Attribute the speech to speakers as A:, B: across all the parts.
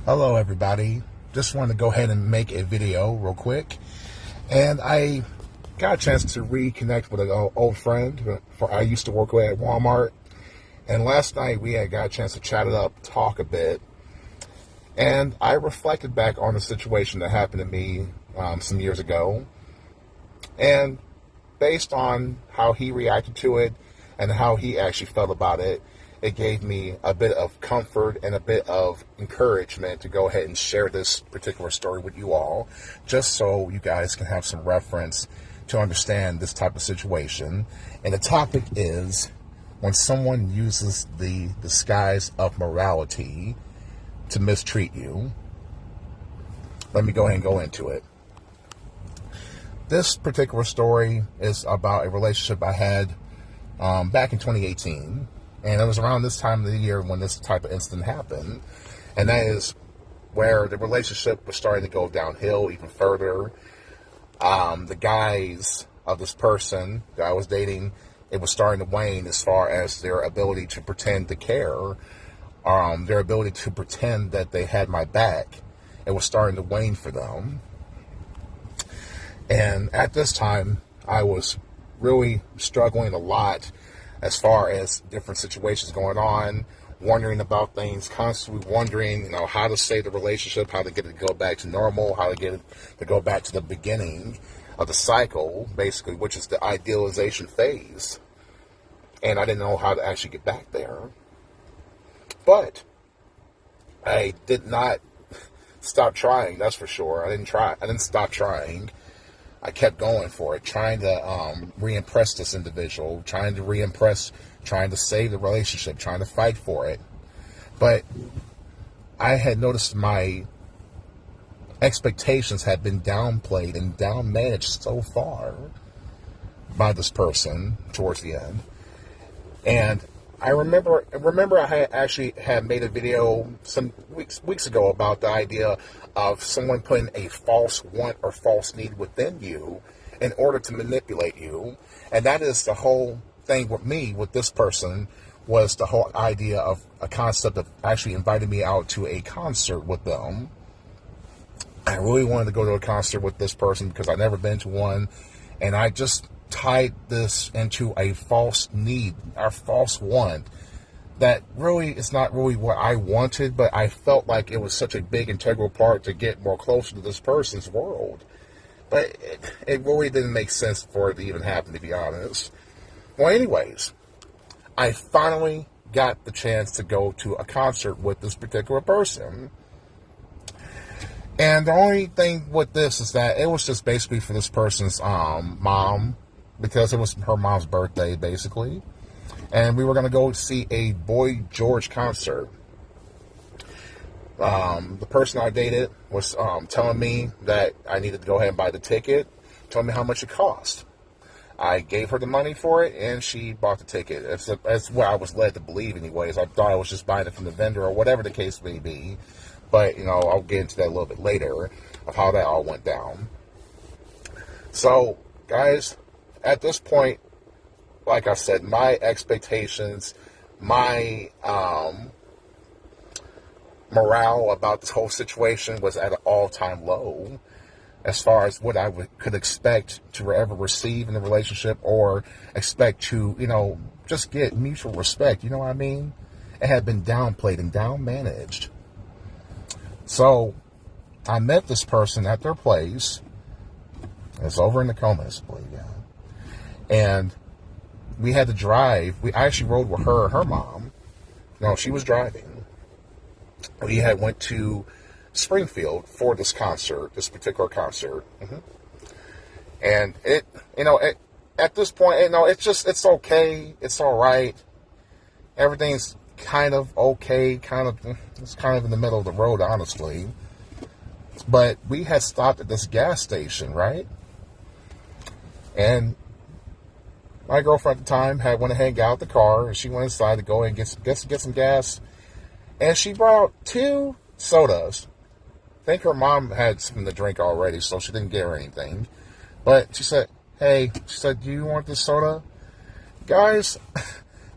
A: Hello everybody, just wanted to go ahead and make a video real quick, and I got a chance to reconnect with an old friend I used to work with at Walmart, and last night we had got a chance to chat it up, talk a bit, and I reflected back on the situation that happened to me some years ago, and based on how he reacted to it and how he actually felt about it, it gave me a bit of comfort and a bit of encouragement to go ahead and share this particular story with you all, just so you guys can have some reference to understand this type of situation. And the topic is when someone uses the disguise of morality to mistreat you. Let me go ahead and go into it. This particular story is about a relationship I had back in 2018. And it was around this time of the year when this type of incident happened. And that is where the relationship was starting to go downhill even further. The guys of this person that I was dating, it was starting to wane as far as their ability to pretend to care, their ability to pretend that they had my back. It was starting to wane for them. And at this time, I was really struggling a lot as far as different situations going on, wondering about things, constantly wondering, how to save the relationship, how to get it to go back to normal, how to get it to go back to the beginning of the cycle, basically, which is the idealization phase. And I didn't know how to actually get back there. But I did not stop trying, that's for sure. I didn't stop trying. I kept going for it, trying to re-impress this individual, trying to save the relationship, trying to fight for it. But I had noticed my expectations had been downplayed and down-managed so far by this person towards the end. And I remember I had made a video some weeks ago about the idea of someone putting a false want or false need within you in order to manipulate you. And that is the whole thing with me, with this person, was the whole idea of a concept of actually inviting me out to a concert with them. I really wanted to go to a concert with this person because I'd never been to one, and I just tied this into a false need, or false want, that really is not really what I wanted, but I felt like it was such a big integral part to get more closer to this person's world. But it really didn't make sense for it to even happen, to be honest. Well, anyways, I finally got the chance to go to a concert with this particular person. And the only thing with this is that it was just basically for this person's mom, because it was her mom's birthday, basically. And we were going to go see a Boy George concert. The person I dated was telling me that I needed to go ahead and buy the ticket, told me how much it cost. I gave her the money for it, and she bought the ticket. That's what I was led to believe anyways. I thought I was just buying it from the vendor or whatever the case may be. But, I'll get into that a little bit later of how that all went down. So, guys, at this point, like I said, my expectations, my morale about this whole situation was at an all-time low as far as what I could expect to ever receive in the relationship, or expect to, just get mutual respect, you know what I mean? It had been downplayed and down-managed. So, I met this person at their place. It's over in the Comas, I believe, yeah. And we had to drive. I actually rode with her and her mom. No, she was driving. We had went to Springfield for this concert, this particular concert. And at this point, it's okay. It's all right. Everything's kind of okay. It's kind of in the middle of the road, honestly. But we had stopped at this gas station, right? And my girlfriend at the time went ahead and got out the car, and she went inside to go and get some gas. And she brought out 2 sodas. I think her mom had something to drink already, so she didn't get her anything. But she said, do you want this soda? Guys,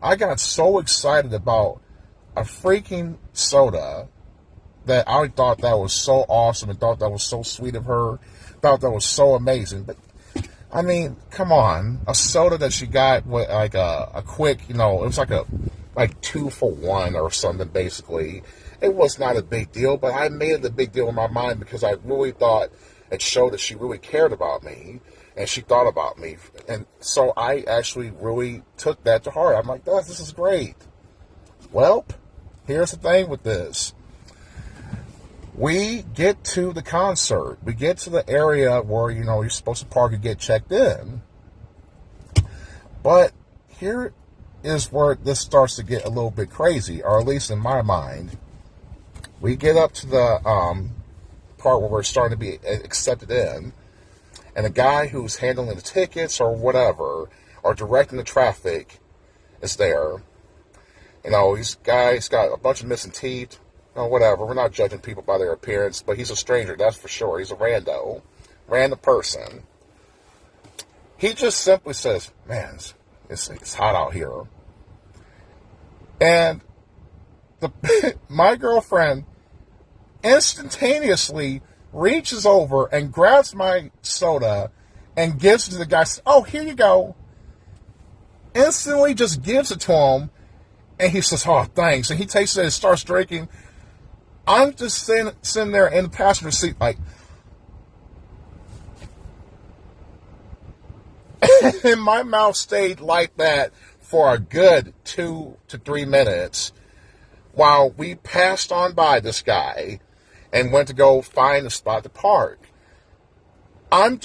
A: I got so excited about a freaking soda that I thought that was so awesome and thought that was so sweet of her, thought that was so amazing. But I mean, come on, a soda that she got with like a quick, it was like 2 for $1 or something, basically. It was not a big deal, but I made it a big deal in my mind because I really thought it showed that she really cared about me and she thought about me. And so I actually really took that to heart. I'm like, this is great. Well, here's the thing with this. We get to the concert. We get to the area where, you're supposed to park and get checked in. But here is where this starts to get a little bit crazy, or at least in my mind. We get up to the part where we're starting to be accepted in, and the guy who's handling the tickets or whatever, or directing the traffic, is there. He's got a bunch of missing teeth. Whatever. We're not judging people by their appearance, but he's a stranger, that's for sure. He's a random person. He just simply says, man, it's hot out here. And my girlfriend instantaneously reaches over and grabs my soda and gives it to the guy. Oh, here you go. Instantly just gives it to him, and he says, oh, thanks. And he takes it and starts drinking. I'm just sitting there in the passenger seat like, and my mouth stayed like that for a good 2 to 3 minutes while we passed on by this guy and went to go find a spot to park. I'm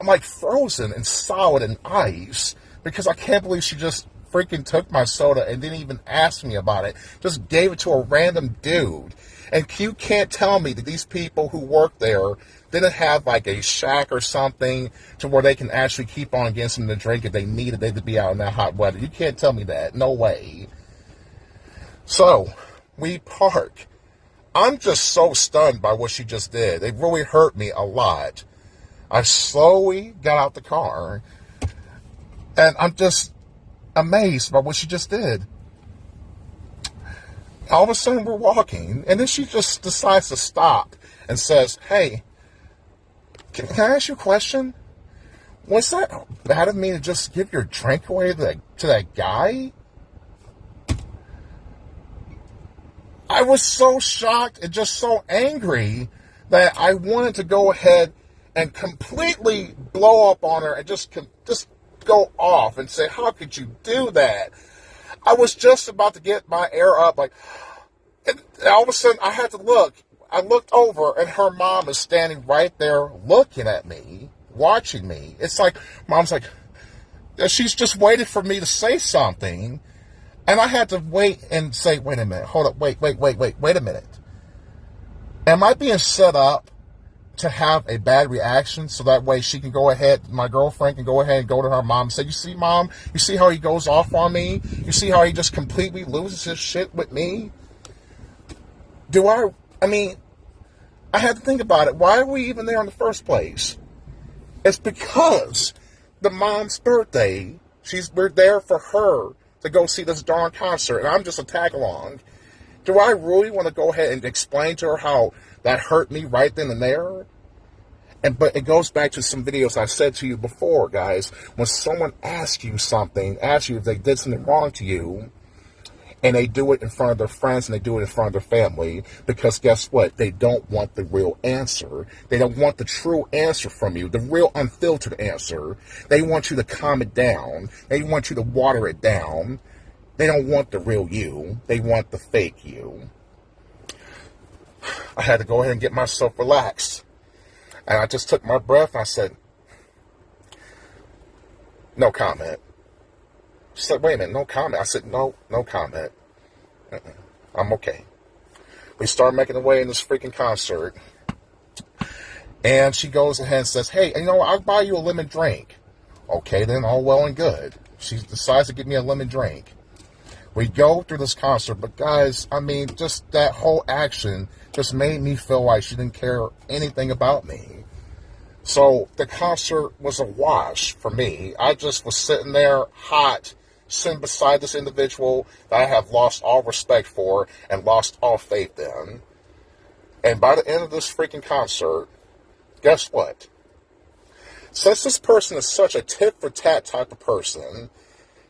A: like frozen and solid in ice because I can't believe she just freaking took my soda and didn't even ask me about it. Just gave it to a random dude. And you can't tell me that these people who work there didn't have like a shack or something to where they can actually keep on getting something to drink if they needed they to be out in that hot weather. You can't tell me that. No way. So, we park. I'm just so stunned by what she just did. It really hurt me a lot. I slowly got out the car, and I'm just amazed by what she just did. All of a sudden, we're walking, and then she just decides to stop and says, hey, can I ask you a question? Was that bad of me to just give your drink away to that guy? I was so shocked and just so angry that I wanted to go ahead and completely blow up on her and just go off and say, how could you do that? I was just about to get my air up, and all of a sudden I had to look. I looked over, and her mom is standing right there looking at me, watching me. It's like, mom's like, she's just waited for me to say something, and I had to wait and say, wait a minute, hold up, wait a minute. Am I being set up to have a bad reaction so that way she can go ahead, my girlfriend can go ahead and go to her mom and say, you see, mom, you see how he goes off on me? You see how he just completely loses his shit with me? I mean, I had to think about it. Why are we even there in the first place? It's because the mom's birthday. We're there for her to go see this darn concert, and I'm just a tag-along. Do I really want to go ahead and explain to her how that hurt me right then and there? But it goes back to some videos I said to you before, guys. When someone asks you if they did something wrong to you, and they do it in front of their friends and they do it in front of their family, because guess what? They don't want the real answer. They don't want the true answer from you, the real unfiltered answer. They want you to calm it down. They want you to water it down. They don't want the real you. They want the fake you. I had to go ahead and get myself relaxed. And I just took my breath and I said, no comment. She said, wait a minute, no comment. I said, no comment. I'm okay. We start making our way in this freaking concert. And she goes ahead and says, hey, I'll buy you a lemon drink. Okay, then, all well and good. She decides to give me a lemon drink. We go through this concert, but guys, just that whole action just made me feel like she didn't care anything about me. So the concert was a wash for me. I just was sitting there hot, sitting beside this individual that I have lost all respect for and lost all faith in. And by the end of this freaking concert, guess what? Since this person is such a tit-for-tat type of person,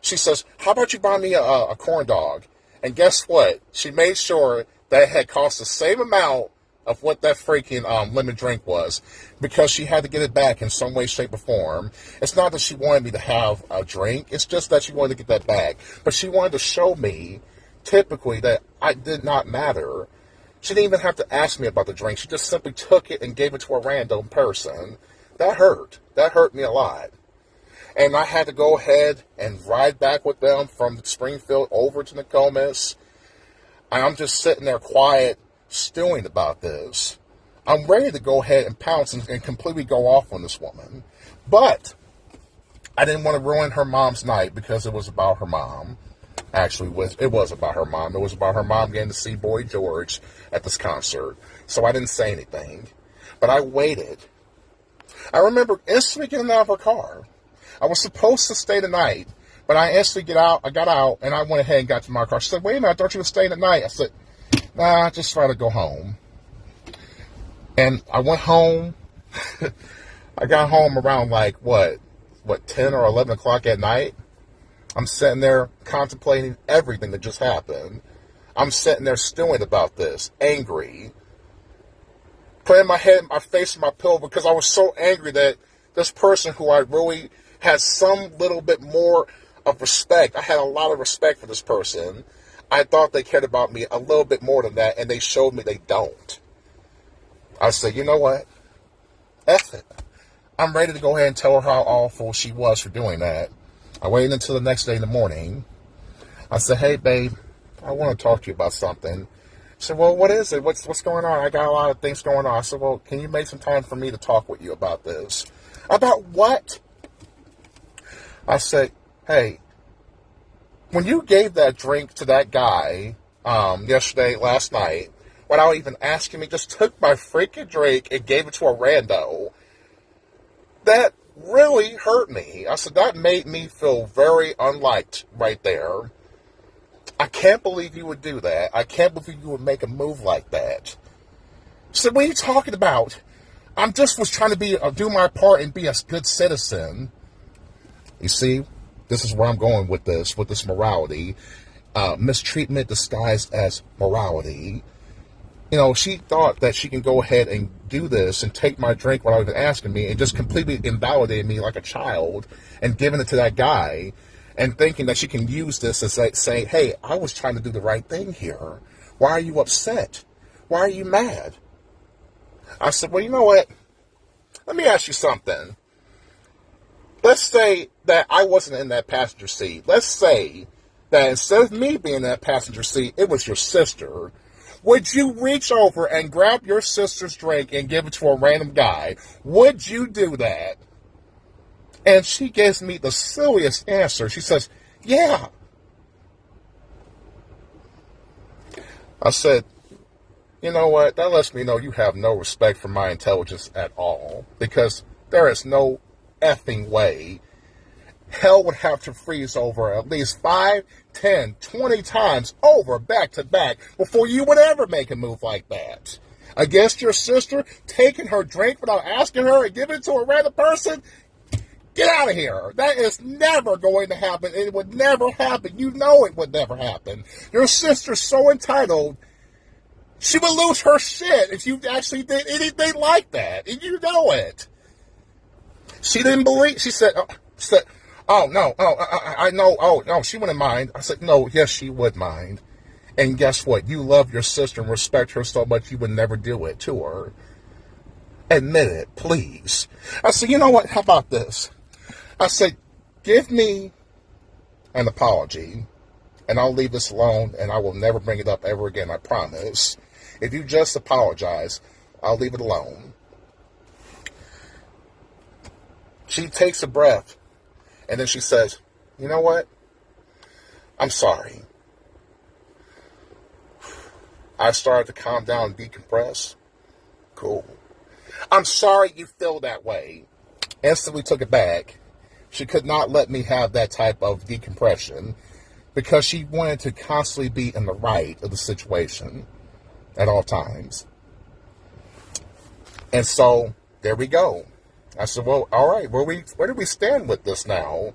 A: she says, how about you buy me a corn dog? And guess what? She made sure that it had cost the same amount of what that freaking lemon drink was, because she had to get it back in some way, shape, or form. It's not that she wanted me to have a drink. It's just that she wanted to get that back. But she wanted to show me, typically, that I did not matter. She didn't even have to ask me about the drink. She just simply took it and gave it to a random person. That hurt. That hurt me a lot. And I had to go ahead and ride back with them from Springfield over to Nokomis. And I'm just sitting there quiet, stewing about this. I'm ready to go ahead and pounce and completely go off on this woman. But I didn't want to ruin her mom's night because it was about her mom. Actually, it was about her mom. It was about her mom getting to see Boy George at this concert. So I didn't say anything. But I waited. I remember instantly getting out of her car. I was supposed to stay the night, but I instantly got out, and I went ahead and got to my car. She said, wait a minute, I thought you were staying the night. I said, nah, I just try to go home. And I went home. I got home around like, what, 10 or 11 o'clock at night? I'm sitting there contemplating everything that just happened. I'm sitting there stewing about this, angry, putting my head, my face in my pillow because I was so angry that this person who I really had some little bit more of respect, I had a lot of respect for this person. I thought they cared about me a little bit more than that, and they showed me they don't. I said, you know what? F it. I'm ready to go ahead and tell her how awful she was for doing that. I waited until the next day in the morning. I said, hey, babe, I want to talk to you about something. She said, well, what is it? What's going on? I got a lot of things going on. I said, well, can you make some time for me to talk with you about this? About what? I said, hey, when you gave that drink to that guy last night, without even asking me, just took my freaking drink and gave it to a rando, that really hurt me. I said, that made me feel very unliked right there. I can't believe you would do that. I can't believe you would make a move like that. She said, what are you talking about? I just was trying to do my part and be a good citizen. You see, this is where I'm going with this morality. Mistreatment disguised as morality. You know, she thought that she can go ahead and do this and take my drink without even asking me and just completely invalidate me like a child and giving it to that guy and thinking that she can use this as say, hey, I was trying to do the right thing here. Why are you upset? Why are you mad? I said, well, you know what? Let me ask you something. Let's say that I wasn't in that passenger seat. Let's say that instead of me being in that passenger seat, it was your sister. Would you reach over and grab your sister's drink and give it to a random guy? Would you do that? And she gives me the silliest answer. She says, yeah. I said, you know what? That lets me know you have no respect for my intelligence at all. Because there is no effing way. Hell would have to freeze over at least 5, 10, 20 times over back to back before you would ever make a move like that. Against your sister, taking her drink without asking her and giving it to a random person? Get out of here. That is never going to happen. It would never happen. You know it would never happen. Your sister's so entitled, she would lose her shit if you actually did anything like that. And you know it. She didn't believe. She said, oh, no, I know, oh, no, she wouldn't mind. I said, no, yes, she would mind. And guess what? You love your sister and respect her so much you would never do it to her. Admit it, please. I said, you know what? How about this? I said, give me an apology, and I'll leave this alone, and I will never bring it up ever again, I promise. If you just apologize, I'll leave it alone. She takes a breath, and then she says, you know what? I'm sorry. I started to calm down and decompress. Cool. I'm sorry you feel that way. Instantly took it back. She could not let me have that type of decompression because she wanted to constantly be in the right of the situation at all times. And so there we go. I said, well, all right, where do we stand with this now?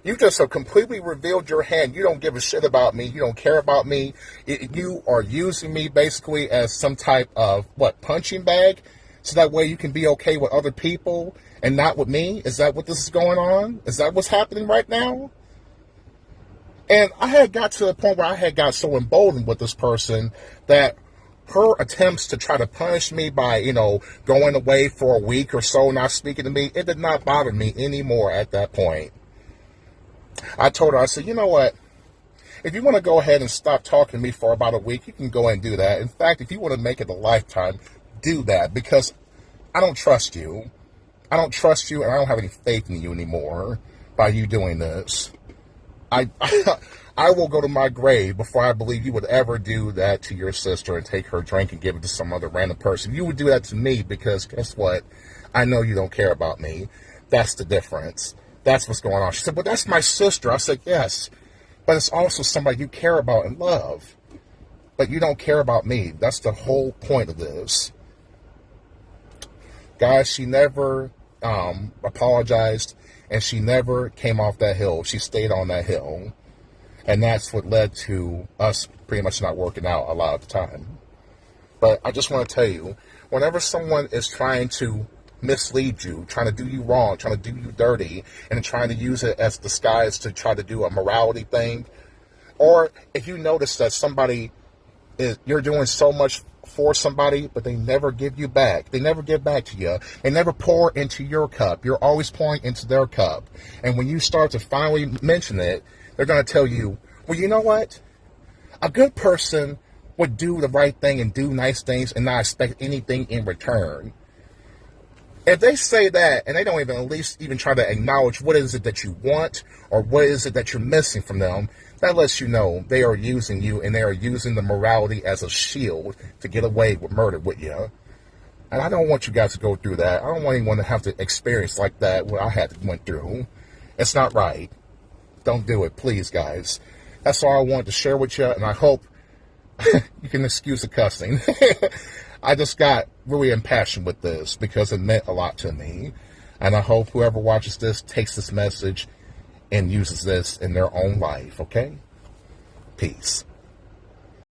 A: You just have completely revealed your hand. You don't give a shit about me. You don't care about me. You are using me basically as some type of, punching bag? So that way you can be okay with other people and not with me? Is that what this is going on? Is that what's happening right now? And I had got to the point where I had got so emboldened with this person that her attempts to try to punish me by, going away for a week or so, not speaking to me, it did not bother me anymore at that point. I told her, I said, you know what? If you want to go ahead and stop talking to me for about a week, you can go ahead and do that. In fact, if you want to make it a lifetime, do that, because I don't trust you. I don't trust you, and I don't have any faith in you anymore by you doing this. I will go to my grave before I believe you would ever do that to your sister and take her drink and give it to some other random person. You would do that to me because, guess what? I know you don't care about me. That's the difference. That's what's going on. She said, well, that's my sister. I said, yes, but it's also somebody you care about and love. But you don't care about me. That's the whole point of this. Guys, she never apologized, and she never came off that hill. She stayed on that hill. And that's what led to us pretty much not working out a lot of the time. But I just want to tell you, whenever someone is trying to mislead you, trying to do you wrong, trying to do you dirty, and trying to use it as disguise to try to do a morality thing, or if you notice that you're doing so much for somebody, but they never give you back. They never give back to you. They never pour into your cup. You're always pouring into their cup. And when you start to finally mention it, they're going to tell you, well, you know what? A good person would do the right thing and do nice things and not expect anything in return. If they say that and they don't even at least even try to acknowledge what is it that you want or what is it that you're missing from them, that lets you know they are using you and they are using the morality as a shield to get away with murder with you. And I don't want you guys to go through that. I don't want anyone to have to experience like that what I went through. It's not right. Don't do it, please, guys. That's all I wanted to share with you, and I hope you can excuse the cussing. I just got really impassioned with this because it meant a lot to me. And I hope whoever watches this takes this message and uses this in their own life, okay? Peace.